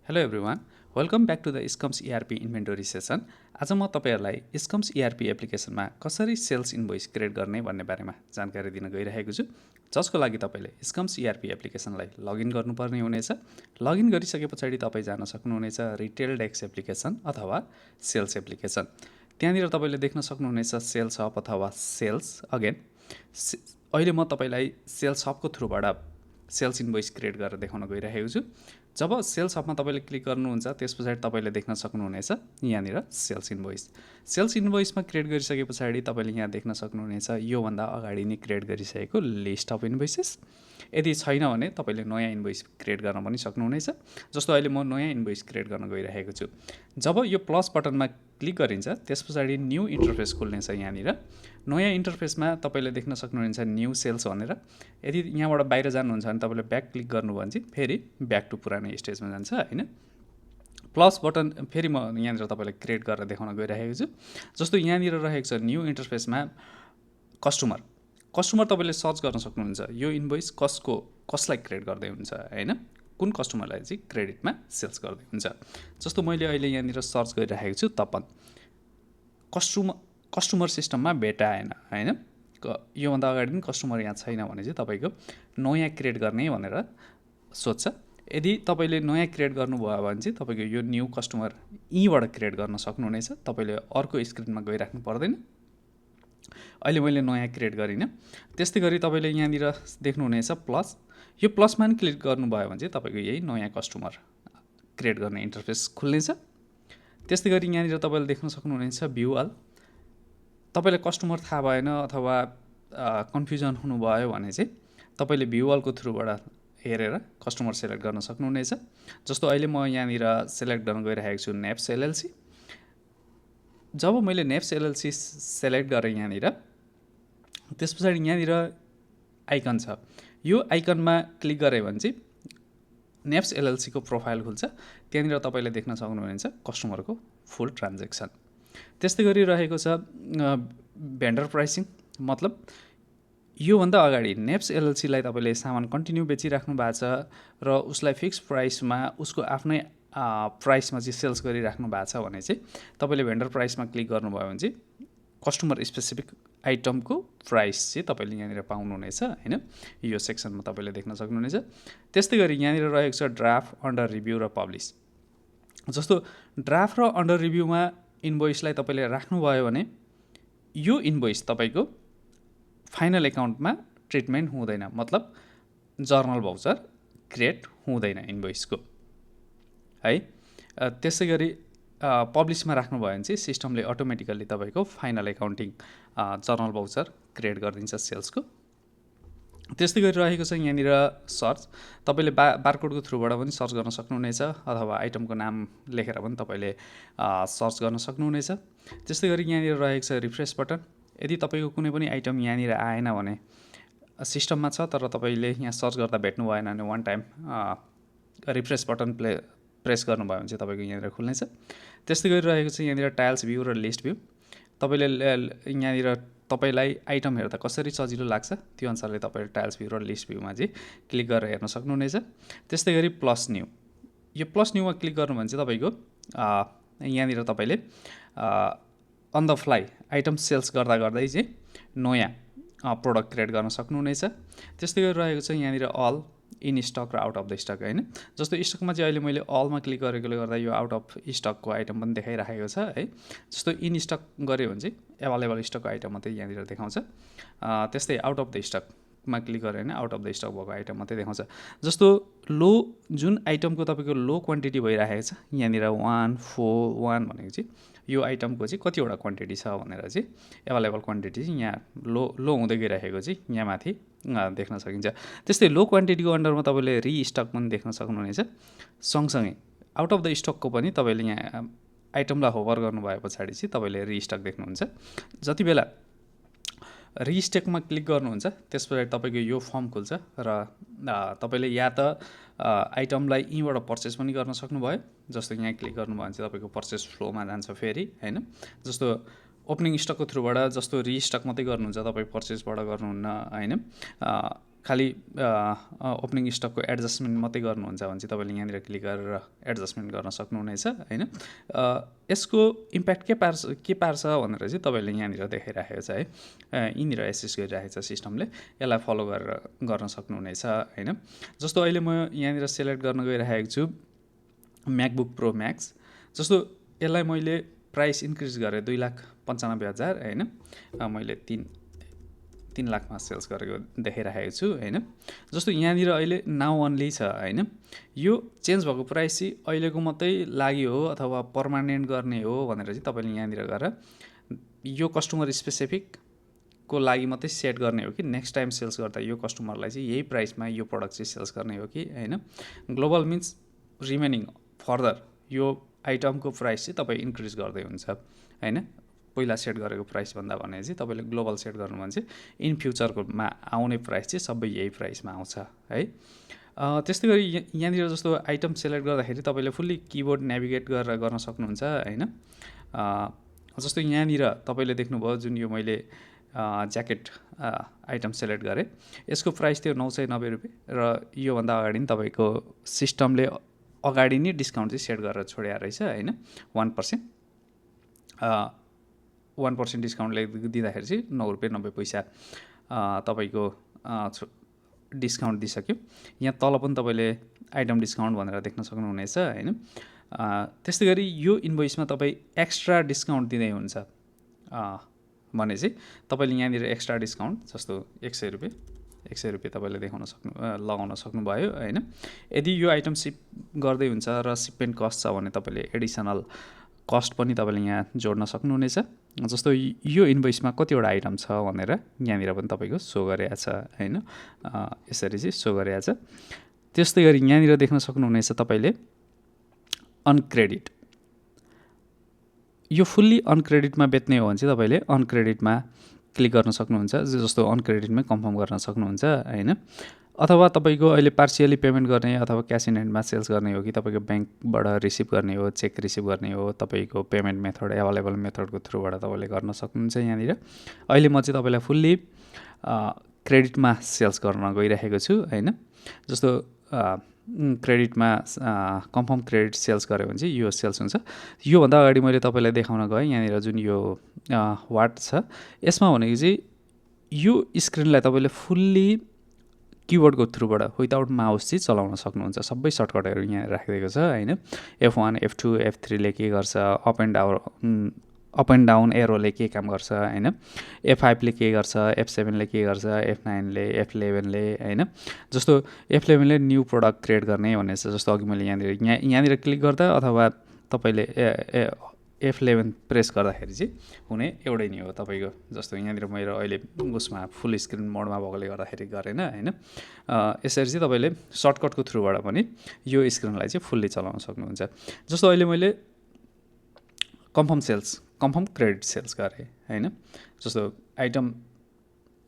Hello everyone, welcome back to the SCMS ERP inventory session. आज म तपाईँहरूलाई स्कम्स ERP एप्लिकेसनमा कसरी सेल्स इन्भोइस क्रिएट गर्ने भन्ने बारेमा जानकारी दिन गइरहेको छु, जसको लागि तपाईँले स्कम्स इआरपी एप्लिकेसनलाई लगइन गर्नुपर्ने हुनेछ। लगइन गरिसके पछाडि तपाईँ जान सक्नुहुनेछ रिटेल डेस्क एप्लिकेसन अथवा सेल्स एप्लिकेसन। त्यहाँनिर तपाईँले देख्न सक्नुहुनेछ सेल्स हब अथवा सेल्स। अगेन अहिले म तपाईँलाई सेल्स हबको थ्रुबाट सेल्स इन्भोइस क्रिएट गरेर देखाउन गइरहेको छु। जब सेल्स हबमा तपाईँले क्लिक गर्नुहुन्छ त्यस पछाडि तपाईँले देख्न सक्नुहुनेछ यहाँनिर सेल्स इन्भोइस। सेल्स इन्भोइसमा क्रिएट गरिसके पछाडि तपाईँले यहाँ देख्न सक्नुहुनेछ योभन्दा अगाडि नै क्रिएट गरिसकेको लिस्ट अफ इन्भोइसेस। यदि छैन भने तपाईँले नयाँ इन्भोइस क्रिएट गर्न पनि सक्नुहुनेछ। जस्तो अहिले म नयाँ इन्भोइस क्रिएट गर्न गइरहेको छु। जब यो प्लस बटनमा क्लिक गरिन्छ त्यस पछाडि न्यू इन्टरफेस खुल्नेछ। यहाँनिर नयाँ इन्टरफेसमा तपाईँले देख्न सक्नुहुन्छ न्यू सेल्स भनेर। यदि यहाँबाट बाहिर जानुहुन्छ भने तपाईँले ब्याक क्लिक गर्नुभयो भने चाहिँ फेरि ब्याक टु पुरानो स्टेजमा जान्छ होइन। प्लस बटन फेरि म यहाँनिर तपाईँलाई क्रिएट गरेर देखाउन गइरहेको छु। जस्तो यहाँनिर रहेको छ न्यू इन्टरफेसमा कस्टमर तपाईँले सर्च गर्न सक्नुहुन्छ यो इन्भोइस कसलाई क्रिएट गर्दै हुन्छ होइन, कुन कस्टमरलाई चाहिँ क्रेडिटमा सेल्स गर्दै हुन्छ। जस्तो मैले अहिले यहाँनिर सर्च गरिरहेको छु तपन। कस्टमर सिस्टममा भेटा आएन होइन, योभन्दा अगाडि पनि कस्टमर यहाँ छैन भने चाहिँ तपाईँको नयाँ क्रिएट गर्ने भनेर सोध्छ। यदि तपाईँले नयाँ क्रिएट गर्नुभयो भने चाहिँ तपाईँको यो न्यू कस्टमर यहीँबाट क्रिएट गर्न सक्नुहुनेछ। तपाईँले अर्को स्क्रिनमा गइराख्नु पर्दैन। अहिले मैले नयाँ क्रिएट गरिनँ। त्यस्तै गरी तपाईँले यहाँनिर देख्नुहुनेछ प्लस। यो प्लसमा पनि क्लिक गर्नुभयो भने चाहिँ तपाईँको यही नयाँ कस्टमर क्रिएट गर्ने इन्टरफेस खुल्नेछ। त्यस्तै गरी यहाँनिर तपाईँले देख्न सक्नुहुनेछ भ्यू अल। तपाईँलाई कस्टमर थाहा भएन अथवा कन्फ्युजन हुनुभयो भने चाहिँ तपाईँले भ्यू अलको थ्रुबाट हेरेर कस्टमर सेलेक्ट गर्न सक्नुहुनेछ। जस्तो अहिले म यहाँनिर सेलेक्ट गर्न गइरहेको छु नेप्स एलएलसी। जब मैले नेप्स एलएलसी सेलेक्ट गरेँ यहाँनिर त्यस पछाडि यहाँनिर आइकन छ। यो आइकनमा क्लिक गऱ्यो भने चाहिँ नेप्स एलएलसीको प्रोफाइल खुल्छ। त्यहाँनिर तपाईँले देख्न सक्नुहुनेछ कस्टमरको फुल ट्रान्जेक्सन। त्यस्तै गरी रहेको छ भेन्डर प्राइसिङ। मतलब योभन्दा अगाडि नेप्स एलएलसीलाई तपाईँले सामान कन्टिन्यू बेचिराख्नु भएको छ र उसलाई फिक्स प्राइसमा उसको आफ्नै प्राइसमा चाहिँ सेल्स गरिराख्नु भएको छ भने चाहिँ तपाईँले भेन्डर प्राइसमा क्लिक गर्नुभयो भने चाहिँ कस्टमर स्पेसिफिक आइटमको प्राइस चाहिँ तपाईँले यहाँनिर पाउनुहुनेछ होइन। यो सेक्सनमा तपाईँले देख्न सक्नुहुनेछ। त्यस्तै गरी यहाँनिर रहेको छ ड्राफ्ट, अन्डर रिभ्यू र पब्लिस। जस्तो ड्राफ्ट र अन्डर रिभ्यूमा इन्भोइसलाई तपाईँले राख्नुभयो भने यो इन्भोइस तपाईँको फाइनल एकाउन्टमा ट्रिटमेन्ट हुँदैन। मतलब जर्नल भाउचर क्रिएट हुँदैन इन्भोइसको है। त्यसै गरी पब्लिसमा राख्नुभयो भने चाहिँ सिस्टमले अटोमेटिकल्ली तपाईँको final accounting journal voucher create गरिदिन्छ सेल्सको। त्यस्तै गरी रहेको छ यहाँनिर सर्च। तपाईँले बारकोडको थ्रुबाट पनि सर्च गर्न सक्नुहुनेछ अथवा आइटमको नाम लेखेर पनि तपाईँले सर्च गर्न सक्नुहुनेछ। त्यस्तै गरी यहाँनिर रहेको छ रिफ्रेस बटन। यदि तपाईँको कुनै पनि आइटम यहाँनिर आएन भने सिस्टममा छ तर तपाईँले यहाँ सर्च गर्दा भेट्नु भएन भने one time refresh button press गर्नुभयो भने चाहिँ तपाईँको यहाँनिर खुल्नेछ। त्यस्तै गरी रहेको छ यहाँनिर टाइल्स भ्यू र लिस्ट भ्यू। तपाईँले यहाँनिर तपाईँलाई आइटम हेर्दा कसरी सजिलो लाग्छ त्यो अनुसारले तपाईँले टाइल्स भ्यू र लिस्ट भ्यूमा चाहिँ क्लिक गरेर हेर्न सक्नुहुनेछ। त्यस्तै गरी प्लस न्यू। यो प्लस न्यूमा क्लिक गर्नु भने चाहिँ तपाईँको यहाँनिर तपाईँले on the fly item sales गर्दा गर्दै चाहिँ नयाँ प्रोडक्ट क्रिएट गर्न सक्नुहुनेछ। त्यस्तै गरी रहेको छ यहाँनिर अल, इन स्टक र आउट अफ द स्टक होइन। जस्तो स्टकमा चाहिँ अहिले मैले अलमा क्लिक गरेकोले गर्दा यो आउट अफ स्टकको आइटम पनि देखाइराखेको छ है। जस्तो इन स्टक गऱ्यो भने चाहिँ एभाइलेबल स्टकको आइटम मात्रै यहाँनिर देखाउँछ। त्यस्तै आउट अफ द स्टकमा क्लिक गऱ्यो भने आउट अफ द स्टक भएको आइटम मात्रै देखाउँछ। जस्तो लो जुन आइटमको तपाईँको लो क्वान्टिटी भइरहेको छ यहाँनिर 141 भनेको चाहिँ यो आइटमको चाहिँ कतिवटा क्वान्टिटी छ भनेर चाहिँ एभाइलेबल क्वान्टिटी चाहिँ यहाँ लो हुँदै गइरहेको चाहिँ यहाँ माथि देख्न सकिन्छ। त्यस्तै लो क्वान्टिटीको अन्डरमा तपाईँले रिस्टक पनि देख्न सक्नुहुनेछ। सँगसँगै आउट अफ द स्टकको पनि तपाईँले यहाँ आइटमलाई होभर गर्नुभए पछाडि चाहिँ तपाईँले रिस्टक देख्नुहुन्छ। जति बेला रिस्टकमा क्लिक गर्नुहुन्छ त्यस पछाडि तपाईँको यो फर्म खुल्छ र तपाईँले या त आइटमलाई यहीँबाट पर्चेस पनि गर्न सक्नुभयो। जस्तो यहाँ क्लिक गर्नुभयो भने चाहिँ तपाईँको पर्चेस फ्लोमा जान्छ फेरि होइन। जस्तो ओपनिङ स्टकको थ्रुबाट जस्तो रिस्टक मात्रै गर्नुहुन्छ तपाईँ पर्चेसबाट गर्नुहुन्न होइन। खालि ओपनिङ स्टकको एडजस्टमेन्ट मात्रै गर्नुहुन्छ भने चाहिँ तपाईँले यहाँनिर क्लिक गरेर एडजस्टमेन्ट गर्न सक्नुहुनेछ होइन। यसको इम्प्याक्ट के पार्छ भनेर चाहिँ तपाईँले यहाँनिर देखाइराखेको छ है, यहीँनिर एसेस गरिराखेको छ सिस्टमले, यसलाई फलो गरेर गर्न सक्नुहुनेछ होइन। जस्तो अहिले म यहाँनिर सेलेक्ट गर्न गइरहेको छु म्याकबुक प्रो म्याक्स, जस्तो यसलाई मैले प्राइस इन्क्रिज गरेँ 2,95,000 होइन, मैले 3 लाखमा सेल्स गरेको देखाइराखेको छु होइन। जस्तो यहाँनिर अहिले नाउ अन्ली छ होइन, यो चेन्ज भएको प्राइस चाहिँ अहिलेको मात्रै लागि हो अथवा पर्मानेन्ट गर्ने हो भनेर चाहिँ तपाईँले यहाँनिर गएर यो कस्टमर स्पेसिफिकको लागि मात्रै सेट गर्ने हो कि नेक्स्ट टाइम सेल्स गर्दा यो कस्टमरलाई चाहिँ यही प्राइसमा यो प्रडक्ट चाहिँ सेल्स गर्ने हो कि होइन। ग्लोबल मिन्स रिमेनिङ फर्दर यो आइटमको प्राइस चाहिँ तपाईँ इन्क्रिज गर्दै हुन्छ होइन। पहिला सेट गरेको प्राइसभन्दा भने चाहिँ तपाईँले ग्लोबल सेट गर्नु भने चाहिँ इन फ्युचरकोमा आउने प्राइस चाहिँ सबै यही प्राइसमा आउँछ है। त्यस्तै गरी यहाँनिर जस्तो आइटम सेलेक्ट गर्दाखेरि तपाईँले फुल्ली किबोर्ड नेभिगेट गरेर गर्न सक्नुहुन्छ होइन। जस्तो यहाँनिर तपाईँले देख्नुभयो जुन यो मैले ज्याकेट आइटम सेलेक्ट गरेँ, यसको प्राइस थियो 990 रुपियाँ र योभन्दा अगाडि नि तपाईँको सिस्टमले अगाडि नै डिस्काउन्ट चाहिँ सेट गरेर छोड्या रहेछ होइन। 1% डिस्काउन्टले दिँदाखेरि चाहिँ 9 रुपियाँ 90 पैसा तपाईँको डिस्काउन्ट दिइसक्यो। यहाँ तल पनि तपाईँले आइटम डिस्काउन्ट भनेर देख्न सक्नुहुनेछ होइन। त्यस्तै गरी यो इन्भोइसमा तपाईँ एक्स्ट्रा डिस्काउन्ट दिँदै हुन्छ भने चाहिँ तपाईँले यहाँनिर एक्स्ट्रा डिस्काउन्ट जस्तो 100 रुपियाँ तपाईँले लगाउन सक्नुभयो होइन। यदि यो आइटम सिप गर्दै हुन्छ र सिपमेन्ट कस्ट छ भने तपाईँले एडिसनल कस्ट पनि तपाईँले यहाँ जोड्न सक्नुहुनेछ। जस्तो यो इन्भोइसमा कतिवटा आइटम छ भनेर यहाँनिर पनि तपाईँको सो गरेको छ होइन, यसरी चाहिँ सो गरेको छ। त्यस्तै गरी यहाँनिर देख्न सक्नुहुनेछ तपाईँले अनक्रेडिट, यो फुल्ली अनक्रेडिटमा बेच्ने हो भने चाहिँ तपाईँले अनक्रेडिटमा क्लिक गर्न सक्नुहुन्छ, जस्तो अनक्रेडिटमै कन्फर्म गर्न सक्नुहुन्छ होइन। अथवा तपाईँको अहिले पार्सियली पेमेन्ट गर्ने अथवा क्यास इन ह्यान्डमा सेल्स गर्ने हो कि तपाईँको ब्याङ्कबाट रिसिभ गर्ने हो, चेक रिसिभ गर्ने हो, तपाईँको पेमेन्ट मेथड एभाइलेबल मेथडको थ्रुबाट तपाईँले गर्न सक्नुहुन्छ यहाँनिर। अहिले म चाहिँ तपाईँलाई फुल्ली क्रेडिटमा सेल्स गर्न गइरहेको छु होइन। जस्तो क्रेडिटमा कन्फर्म क्रेडिट सेल्स गऱ्यो भने चाहिँ यो सेल्स हुन्छ। योभन्दा अगाडि मैले तपाईँलाई देखाउन गएँ यहाँनिर जुन यो वाट छ, यसमा भनेको चाहिँ यो स्क्रिनलाई तपाईँले फुल्ली किबोर्डको थ्रुबाट विदाउट माउस चाहिँ चलाउन सक्नुहुन्छ। सबै सर्टकटहरू यहाँ राखिदिएको छ होइन। F1 F2 F3ले के गर्छ, अप एन्ड डाउन एरोले के काम गर्छ होइन, F5ले के गर्छ, F7ले के गर्छ, F9ले F11ले होइन। जस्तो F11ले न्यू प्रडक्ट क्रिएट गर्ने भनेछ, जस्तो अघि मैले यहाँनिर क्लिक गर्दा अथवा तपाईँले F11 प्रेस गर्दाखेरि चाहिँ हुने एउटै नै हो तपाईँको। जस्तो यहाँनिर मेरो अहिले उसमा फुल स्क्रिन मोडमा भएकोले गर्दाखेरि गरेन होइन। यसरी चाहिँ तपाईँले सर्टकटको थ्रुबाट पनि यो स्क्रिनलाई चाहिँ फुल्ली चलाउन सक्नुहुन्छ। जस्तो अहिले मैले कन्फर्म क्रेडिट सेल्स गरेँ होइन। जस्तो आइटम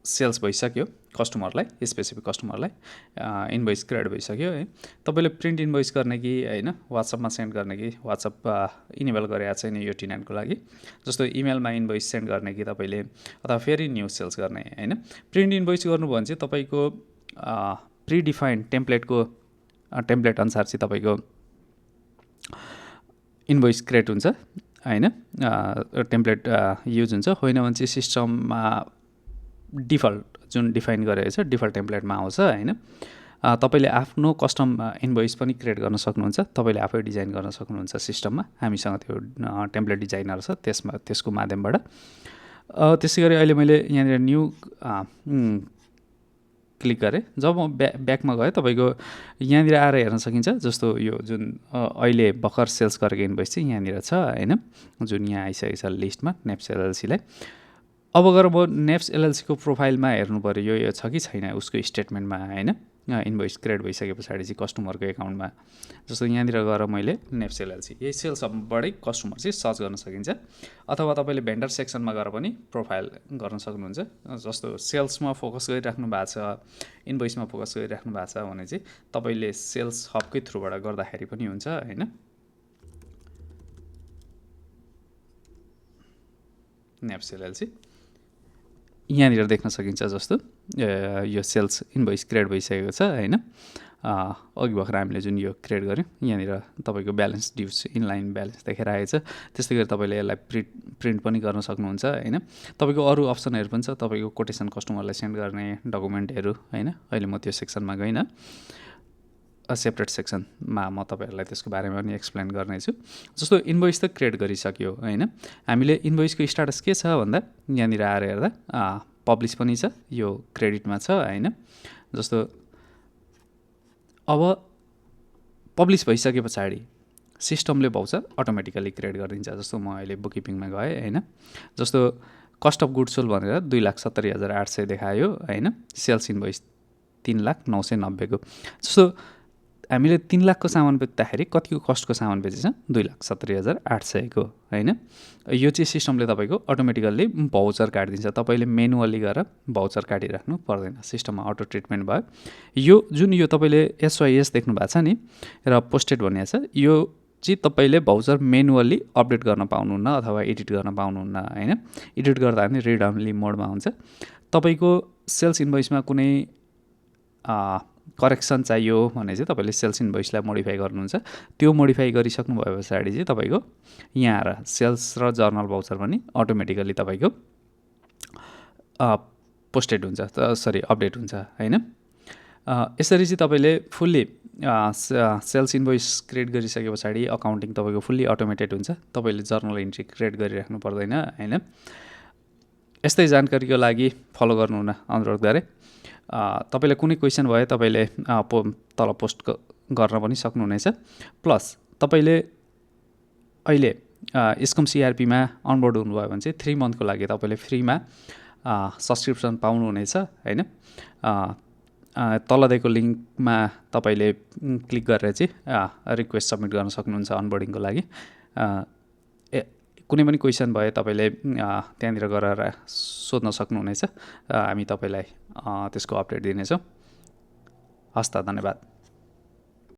सेल्स भइसक्यो कस्टमरलाई, स्पेसिफिक कस्टमरलाई इन्भोइस क्रिएट भइसक्यो है। तपाईँले प्रिन्ट इन्भोइस गर्ने कि होइन वाट्सएपमा सेन्ड गर्ने कि वाट्सएप इनेबल गरेको छैन यो T9 को लागि, जस्तो इमेलमा इन्भोइस सेन्ड गर्ने कि तपाईँले अथवा फेरि न्यू सेल्स गर्ने होइन। प्रिन्ट इन्भोइस गर्नुभयो भने चाहिँ तपाईँको प्रिडिफाइन्ड टेम्प्लेट अनुसार चाहिँ तपाईँको इन्भोइस क्रिएट हुन्छ होइन, टेम्प्लेट युज हुन्छ। होइन भने चाहिँ सिस्टममा डिफल्ट जुन डिफाइन गरेको छ डिफल्ट टेम्प्लेटमा आउँछ होइन। तपाईँले आफ्नो कस्टम इन्भोइस पनि क्रिएट गर्न सक्नुहुन्छ, तपाईँले आफै डिजाइन गर्न सक्नुहुन्छ सिस्टममा। हामीसँग त्यो टेम्प्लेट डिजाइनर छ त्यसको माध्यमबाट। त्यसै गरी अहिले मैले यहाँनिर न्यू क्लिक गरेँ। जब म ब्याकमा गएँ तपाईँको यहाँनिर आएर हेर्न सकिन्छ। जस्तो यो जुन अहिले भर्खर सेल्स गरेको इन्भोइस चाहिँ यहाँनिर छ होइन, जुन यहाँ आइसकेको छ लिस्टमा नेप्स एलएलसीलाई। अब गएर म नेप्स एलएलसीको प्रोफाइलमा हेर्नु पऱ्यो यो छ कि छैन उसको स्टेटमेन्टमा होइन। इन्भोइस क्रिएट भइसके पछाडि चाहिँ कस्टमरको एकाउन्टमा जस्तो यहाँनिर गएर मैले नेप्स एलएलसी यही सेल्स हबबाटै कस्टमर चाहिँ सर्च गर्न सकिन्छ। अथवा तपाईँले भेन्डर सेक्सनमा गएर पनि प्रोफाइल गर्न सक्नुहुन्छ। जस्तो सेल्समा फोकस गरिराख्नु भएको छ, इन्भोइसमा फोकस गरिराख्नु भएको छ भने चाहिँ तपाईँले सेल्स हबकै थ्रुबाट गर्दाखेरि पनि हुन्छ होइन। नेप्स एलएलसी यहाँनिर देख्न सकिन्छ। जस्तो यो सेल्स इन्भोइस क्रिएट भइसकेको छ होइन। अघि भर्खर हामीले जुन यो क्रिएट गऱ्यौँ यहाँनिर तपाईँको ब्यालेन्स ड्युज इनलाइन ब्यालेन्स देखेर आएछ। त्यस्तै गरी तपाईँले यसलाई प्रिन्ट पनि गर्न सक्नुहुन्छ होइन। तपाईँको अरू अप्सनहरू पनि छ, तपाईँको कोटेसन कस्टमरलाई सेन्ड गर्ने डकुमेन्टहरू होइन। अहिले म त्यो सेक्सनमा गइनँ, सेपरेट सेक्सनमा म तपाईँहरूलाई त्यसको बारेमा पनि एक्सप्लेन गर्नेछु। जस्तो इन्भोइस त क्रिएट गरिसक्यो होइन। हामीले इन्भोइसको स्टाटस के छ भन्दा यहाँनिर आएर हेर्दा पब्लिस पनि छ, यो क्रेडिटमा छ होइन। जस्तो अब पब्लिस भइसके पछाडि सिस्टमले भाउचर अटोमेटिकली क्रिएट गरिदिन्छ। जस्तो म अहिले बुककिपिङमा गएँ होइन। जस्तो कस्ट अफ गुड्स सोल्ड भनेर 2,70,800 देखायो होइन। सेल्स इन्भोइस 3,09,90 को। जस्तो हामीले 3 लाखको सामान बेच्दाखेरि कतिको कस्टको सामान बेचेछ 2,70,800 को होइन। यो चाहिँ सिस्टमले तपाईँको अटोमेटिकल्ली भाउचर काटिदिन्छ, तपाईँले मेनुअली गएर भाउचर काटिराख्नु पर्दैन, सिस्टममा अटो ट्रिटमेन्ट भयो। यो जुन यो तपाईँले SYS देख्नु भएको छ नि र पोस्टेड भनिएको छ, यो चाहिँ तपाईँले भाउचर मेनुअली अपडेट गर्न पाउनुहुन्न अथवा एडिट गर्न पाउनुहुन्न होइन। एडिट गर्दा पनि रिड ओन्ली मोडमा हुन्छ। तपाईँको सेल्स इन्भोइसमा कुनै करेक्सन चाहियो भने चाहिँ तपाईँले सेल्स इन्भोइसलाई मोडिफाई गर्नुहुन्छ। त्यो मोडिफाई गरिसक्नु भए पछाडि चाहिँ तपाईँको यहाँ आएर सेल्स र जर्नल भाउचर पनि अटोमेटिकली तपाईँको पोस्टेड हुन्छ, अपडेट हुन्छ होइन। यसरी चाहिँ तपाईँले फुल्ली सेल्स इन्भोइस क्रिएट गरिसके पछाडि अकाउन्टिङ तपाईँको फुल्ली अटोमेटेड हुन्छ। तपाईँले जर्नल इन्ट्री क्रिएट गरिराख्नु पर्दैन होइन। यस्तै जानकारीको लागि फलो गर्नुहुन अनुरोध गरेँ। तपाईँलाई कुनै क्वेसन भयो तपाईँले तल पोस्ट गर्न पनि सक्नुहुनेछ। प्लस तपाईँले अहिले स्कम CRPमा अनबोर्ड हुनुभयो भने चाहिँ 3 मन्थको लागि तपाईँले फ्रीमा सब्सक्रिप्सन पाउनुहुनेछ होइन। तल दिएको लिङ्कमा तपाईँले क्लिक गरेर चाहिँ रिक्वेस्ट सबमिट गर्न सक्नुहुन्छ अनबोर्डिङको लागि। कुनै पनि क्वेसन भए तपाईँले त्यहाँनिर गएर सोध्न सक्नुहुनेछ, हामी तपाईँलाई त्यसको अपडेट दिनेछौँ। हस् त, धन्यवाद।